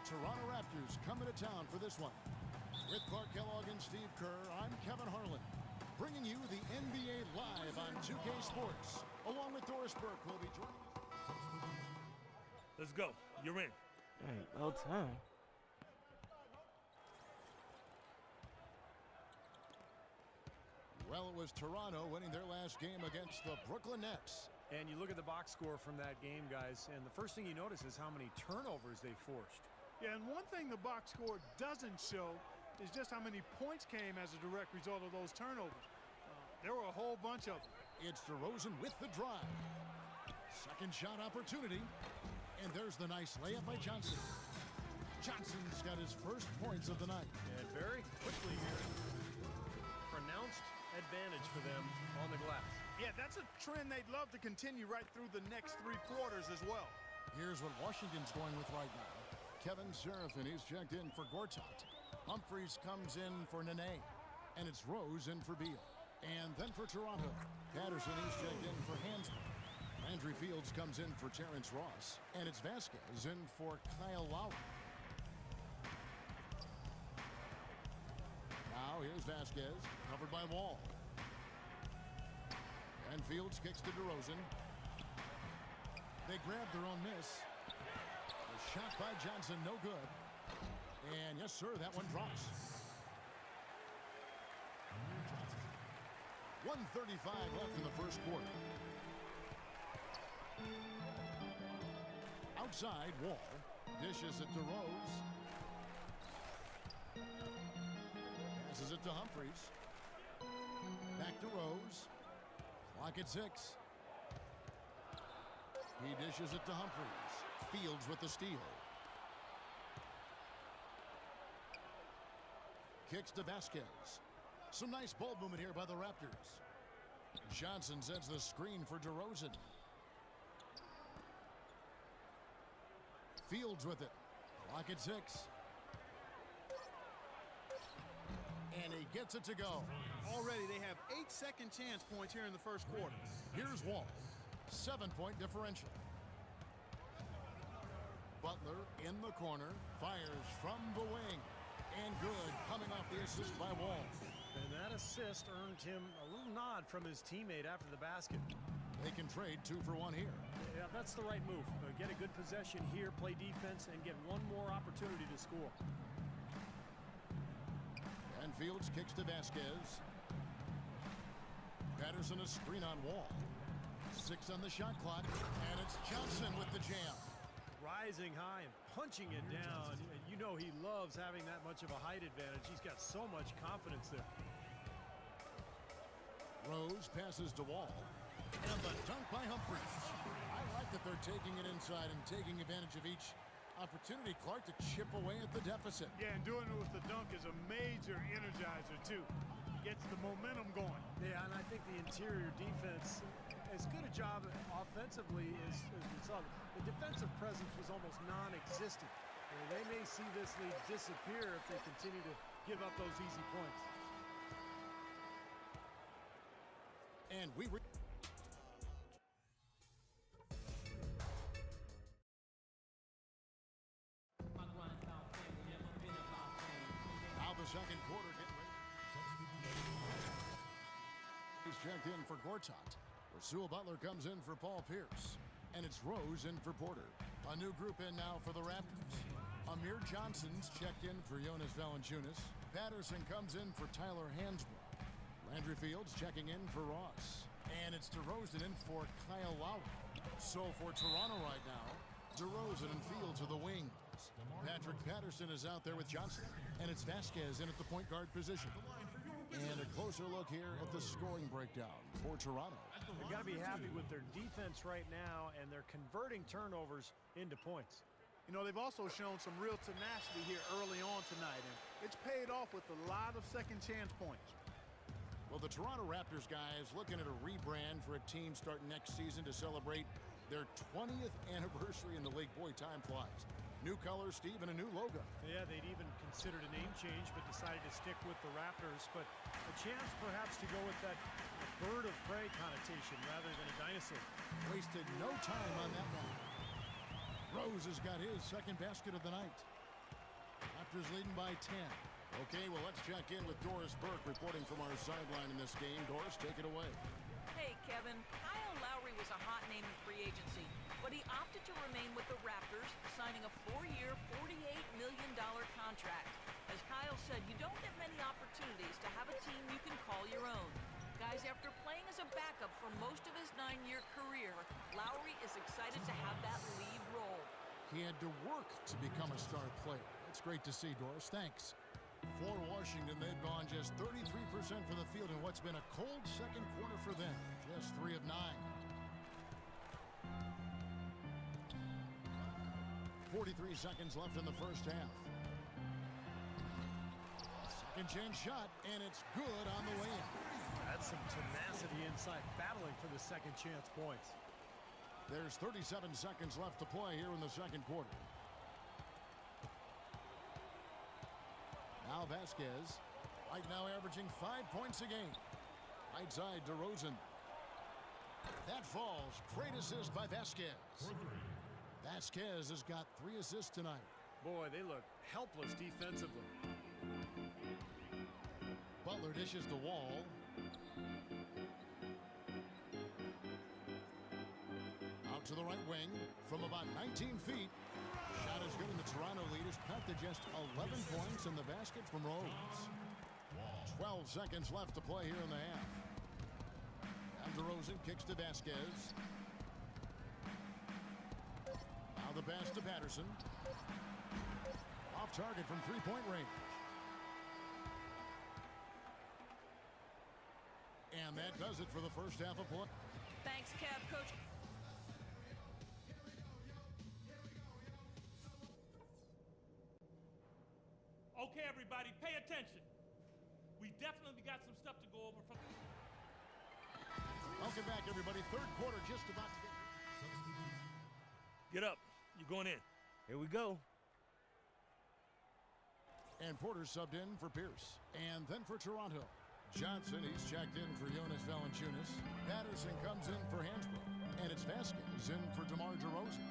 Toronto Raptors coming to town for this one. With Clark Kellogg and Steve Kerr, I'm Kevin Harlan, bringing you the NBA live on 2K Sports. Along with Doris Burke, who will be joining us. Let's go. You're in. Hey, well done. Well, it was Toronto winning their last game against the Brooklyn Nets. And you look at the box score from that game, guys, and the first thing you notice is how many turnovers they forced. Yeah, and one thing the box score doesn't show is just how many points came as a direct result of those turnovers. There were a whole bunch of them. It's DeRozan with the drive. Second shot opportunity. And there's the nice layup by Johnson. Johnson's got his first points of the night. And very quickly here, pronounced advantage for them on the glass. Yeah, that's a trend they'd love to continue right through the next 3 quarters as well. Here's what Washington's going with right now. Kevin Serafin, he's checked in for Gortat. Humphries comes in for Nene. And it's Rose in for Beal. And then for Toronto, Patterson, he's checked in for Hansbrough. Landry Fields comes in for Terrence Ross. And it's Vasquez in for Kyle Lowry. Now here's Vasquez, covered by Wall. And Fields kicks to DeRozan. They grab their own miss. A shot by Johnson, no good. And yes, sir, that one drops. 1:35 left in the first quarter. Outside, Wall dishes it to Rose. Passes it to Humphries. Back to Rose. Clock at 6. He dishes it to Humphries. Fields with the steal. Kicks to Vasquez. Some nice ball movement here by the Raptors. Johnson sends the screen for DeRozan. Fields with it. Clock at 6. And he gets it to go. Already they have 8 second chance points here in the first quarter. Here's Wall. 7-point differential. Butler in the corner. Fires from the wing. And good, coming off the assist by Wall. And that assist earned him a little nod from his teammate after the basket. They can trade 2 for 1 here. Yeah, that's the right move. Get a good possession here, play defense, and get one more opportunity to score. And Fields kicks to Vasquez. Patterson a screen on Wall. 6 on the shot clock. And it's Johnson with the jam. Rising high and punching it down. You know he loves having that much of a height advantage. He's got so much confidence there. Rose passes to Wall. And the dunk by Humphries. I like that they're taking it inside and taking advantage of each opportunity, Clark, to chip away at the deficit. Yeah, and doing it with the dunk is a major energizer, too. Gets the momentum going. Yeah, and I think the interior defense, as good a job offensively as we saw, the defensive presence was almost non-existent. They may see this lead disappear if they continue to give up those easy points. And we now the second quarter getting ready. He's checked in for Gortat. Rasul Butler comes in for Paul Pierce. And it's Rose in for Porter. A new group in now for the Raptors. Amir Johnson's checked in for Jonas Valanciunas. Patterson comes in for Tyler Hansbrough. Landry Fields checking in for Ross. And it's DeRozan in for Kyle Lowry. So for Toronto right now, DeRozan and Fields are the wings. Patrick Patterson is out there with Johnson. And it's Vasquez in at the point guard position. And a closer look here at the scoring breakdown for Toronto. They've got to be happy with their defense right now, and they're converting turnovers into points. You know, they've also shown some real tenacity here early on tonight, and it's paid off with a lot of second chance points. Well, the Toronto Raptors, guys, looking at a rebrand for a team starting next season to celebrate their 20th anniversary in the league. Boy, time flies. New colors, Steve, and a new logo. Yeah, they'd even considered a name change, but decided to stick with the Raptors. But a chance perhaps to go with that bird of prey connotation rather than a dinosaur. Wasted no time on that one. Rose has got his second basket of the night. Raptors leading by 10. Okay, well, let's check in with Doris Burke reporting from our sideline in this game. Doris, take it away. Hey, Kevin. Kyle Lowry was a hot name in free agency, but he opted to remain with the Raptors, signing a 4-year, $48 million contract. As Kyle said, you don't get many opportunities to have a team you can call your own. Guys, after playing as a backup for most of his 9-year career, Lowry is excited to have that lead role. He had to work to become a star player. It's great to see, Doris. Thanks. For Washington, they've gone just 33% for the field in what's been a cold second quarter for them. Just 3 of 9. 43 seconds left in the first half. Second chance shot, and it's good on the way in. That's some tenacity inside, battling for the second chance points. There's 37 seconds left to play here in the second quarter. Now Vasquez, right now averaging 5 points a game. Right side to Rosen. That falls. Great assist by Vasquez. Vasquez has got 3 assists tonight. Boy, they look helpless defensively. Butler dishes the Wall. Out to the right wing from about 19 feet. Shot is good, and the Toronto lead is cut to just 11 points in the basket from Rose. 12 seconds left to play here in the half. Down to Rosen, kicks to Vasquez. Now the pass to Patterson. Off target from three-point range. And that does it for the first half of play. Thanks, Kev. Coach. Okay, everybody, pay attention. We definitely got some stuff to go over from... Welcome back, everybody. Third quarter just about to get... Get up. You're going in. Here we go. And Porter subbed in for Pierce. And then for Toronto, Johnson, he's checked in for Jonas Valanciunas. Patterson comes in for Hansbrough. And it's Vasquez in for DeMar DeRozan.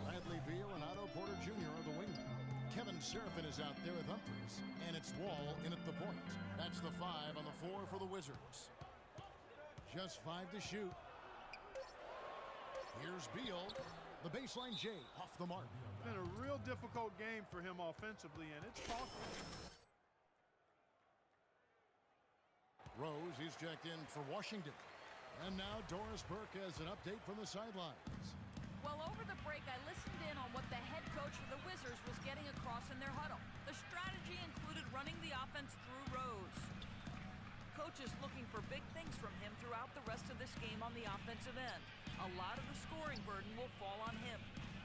Bradley Beal and Otto Porter Jr. are the wingmen. Kevin Seraphin is out there with Humphries. And it's Wall in at the point. That's the 5 on the 4 for the Wizards. Just 5 to shoot. Here's Beal. The baseline J off the mark. Been a real difficult game for him offensively, and it's costly. Rose, he's checked in for Washington. And now Doris Burke has an update from the sidelines. Well, over the break, I listened in on what the head coach for the Wizards was getting across in their huddle. The strategy included running the offense through Rose. Coach is looking for big things from him throughout the rest of this game on the offensive end. A lot of the scoring burden will fall on him.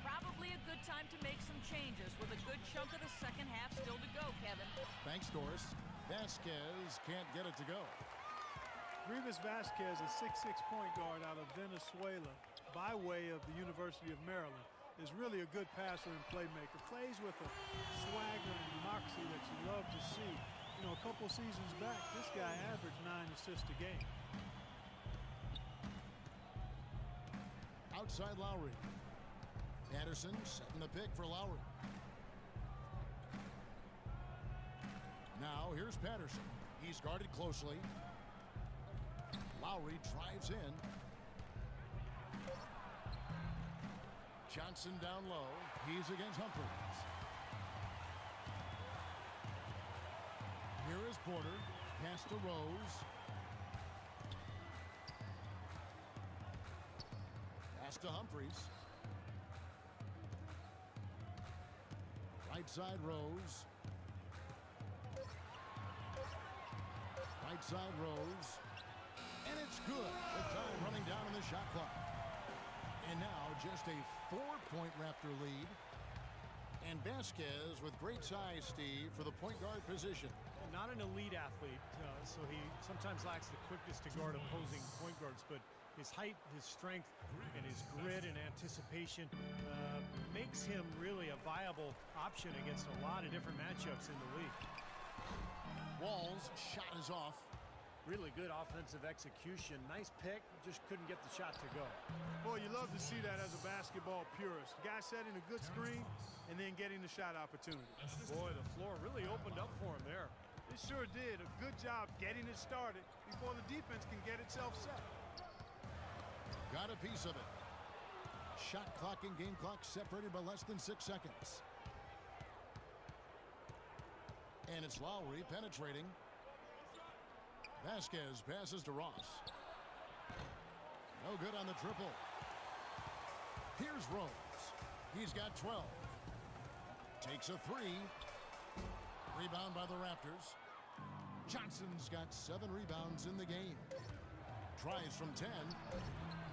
Probably a good time to make some changes with a good chunk of the second half still to go, Kevin. Thanks, Doris. Vasquez can't get it to go. Grievous Vasquez, a 6'6" point guard out of Venezuela by way of the University of Maryland, is really a good passer and playmaker. Plays with a swagger and moxie that you love to see. You know, a couple seasons back, this guy averaged 9 assists a game. Outside Lowry. Patterson setting the pick for Lowry. Now here's Patterson. He's guarded closely. Lowry drives in. Johnson down low. He's against Humphries. Here is Porter. Pass to Rose. Pass to Humphries. Right side Rose. Right side Rose. And it's good. The time running down in the shot clock. And now just a 4-point Raptor lead. And Vasquez with great size, Steve, for the point guard position. Not an elite athlete, so he sometimes lacks the quickness to guard opposing point guards, but his height, his strength, and his grit and anticipation makes him really a viable option against a lot of different matchups in the league. Wall's shot is off. Really good offensive execution. Nice pick, just couldn't get the shot to go. Boy, you love to see that as a basketball purist. Guy setting a good screen and then getting the shot opportunity. Boy, the floor really opened up for him there. It sure did. A good job getting it started before the defense can get itself set. Got a piece of it. Shot clock and game clock separated by less than 6 seconds. And it's Lowry penetrating. Vasquez passes to Ross. No good on the triple. Here's Rose. He's got 12. Takes a three. Rebound by the Raptors. Johnson's got 7 rebounds in the game. Tries from 10.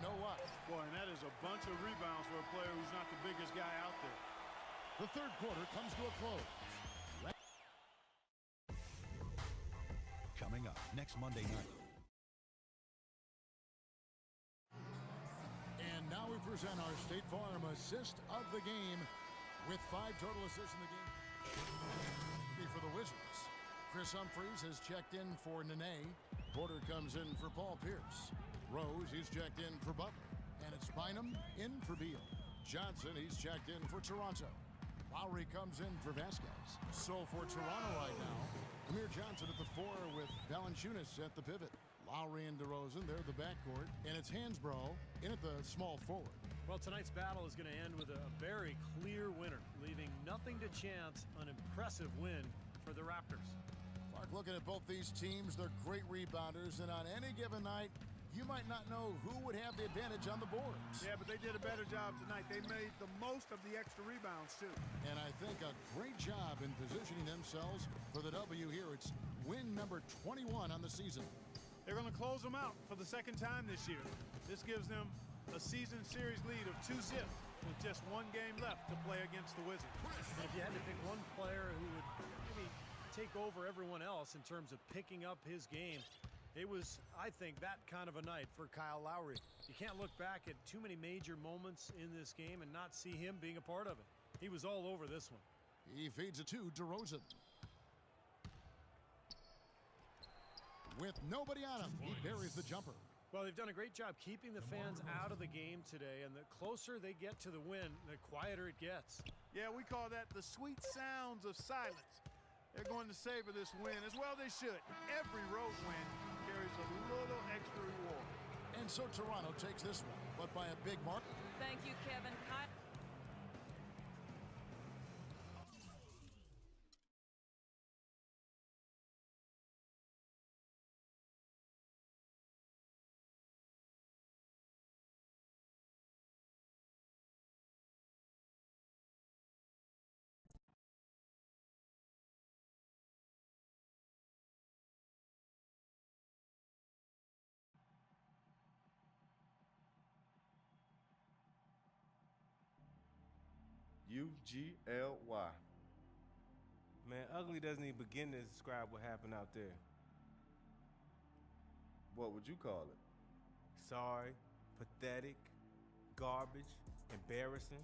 No up. Boy, and that is a bunch of rebounds for a player who's not the biggest guy out there. The third quarter comes to a close. Coming up next Monday night. And now we present our State Farm assist of the game with 5 total assists in the game. For the Wizards, Chris Humphries has checked in for Nene. Porter comes in for Paul Pierce. Rose, he's checked in for Butler. And it's Bynum in for Beal. Johnson, he's checked in for Toronto. Lowry comes in for Vasquez. So for Toronto right now, Amir Johnson at the 4 with Valanciunas at the pivot. Lowry and DeRozan, they're the backcourt. And it's Hansbrough in at the small forward. Well, tonight's battle is going to end with a very clear winner, leaving nothing to chance. An impressive win for the Raptors. Clark, looking at both these teams, they're great rebounders, and on any given night, you might not know who would have the advantage on the boards. Yeah, but they did a better job tonight. They made the most of the extra rebounds, too. And I think a great job in positioning themselves for the W here. It's win number 21 on the season. They're going to close them out for the second time this year. This gives them a season series lead of 2-0 with just 1 game left to play against the Wizards. And if you had to pick one player who would maybe take over everyone else in terms of picking up his game, it was, I think, that kind of a night for Kyle Lowry. You can't look back at too many major moments in this game and not see him being a part of it. He was all over this one. He feeds it to DeRozan. With nobody on him, he buries the jumper. Well, they've done a great job keeping the fans out of the game today, and the closer they get to the win, the quieter it gets. Yeah, we call that the sweet sounds of silence. They're going to savor this win, as well they should. Every road win carries a little extra reward. And so Toronto takes this one, but by a big mark. Thank you, Kevin. UGLY. Man, ugly doesn't even begin to describe what happened out there. What would you call it? Sorry, pathetic, garbage, embarrassing.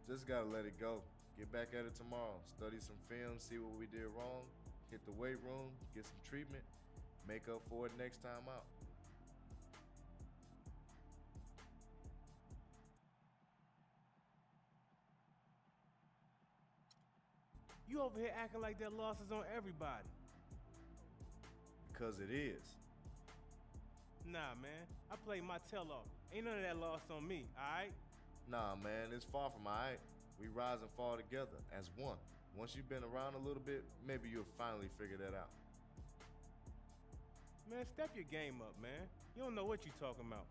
Just gotta let it go. Get back at it tomorrow. Study some film, see what we did wrong, hit the weight room, get some treatment, make up for it next time out. You over here acting like that loss is on everybody. Because it is. Nah, man. I played my tail off. Ain't none of that loss on me, alright? Nah, man, it's far from alright. We rise and fall together as one. Once you've been around a little bit, maybe you'll finally figure that out. Man, step your game up, man. You don't know what you're talking about.